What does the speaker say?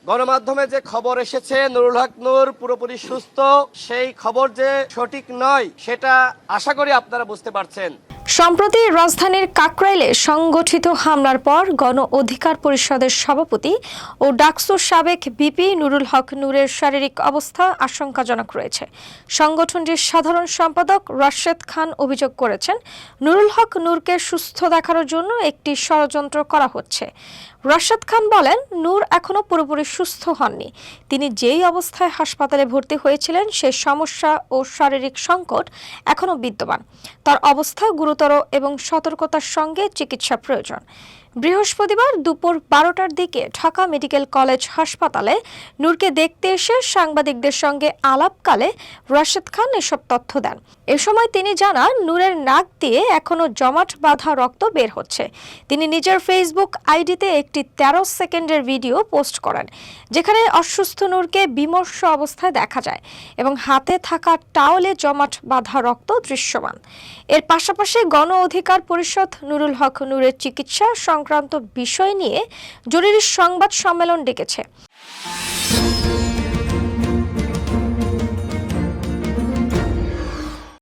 গণমাধ্যমে যে খবর এসেছে নুরুল হক নূর পুরোপুরি সুস্থ, সেই খবর যে সঠিক নয় সেটা আশা করি আপনারা বুঝতে পারছেন। সম্প্রতি রাজধানীর কাকরাইলে সংগঠিত হামলার পর গণ অধিকার পরিষদের সভাপতি ও ডাকসুর সাবেক ভিপি নুরুল হক নূরের শারীরিক অবস্থা আশঙ্কাজনক রয়েছে। সংগঠনটির সাধারণ সম্পাদক রাশেদ খান অভিযোগ করেছেন, নুরুল হক নূরকে সুস্থ দেখানোর জন্য একটি ষড়যন্ত্র করা হচ্ছে। রাশেদ খান বলেন, নূর এখনো পুরোপুরি সুস্থ হননি। তিনি যেই অবস্থায় হাসপাতালে ভর্তি হয়েছিলেন সেই সমস্যা ও শারীরিক সংকট এখনো বিদ্যমান। তার অবস্থা গুরুতর এবং সতর্কতার সঙ্গে চিকিৎসা প্রয়োজন। বৃহস্পতিবার দুপুর 12টার দিকে ঢাকা মেডিকেল কলেজ হাসপাতালে নূরকে দেখতে এসে সাংবাদিকদের সঙ্গে আলাপকালে রাশেদ খান এসব তথ্য দেন। এ সময় তিনি জানান, নূরের নাক দিয়ে এখনো জমাট বাঁধা রক্ত বের হচ্ছে। তিনি নিজের ফেসবুক আইডিতে একটি 13 সেকেন্ডের ভিডিও পোস্ট করেন, যেখানে অসুস্থ নূরকে বিমর্ষ অবস্থায় দেখা যায় এবং হাতে থাকা টাওয়ালে জমাট বাঁধা রক্ত দৃশ্যমান। এর পাশাপাশি গণ অধিকার পরিষদ নুরুল হক নূরের চিকিৎসা সংক্রান্ত বিষয় নিয়ে জরুরি সংবাদ সম্মেলন ডেকেছে।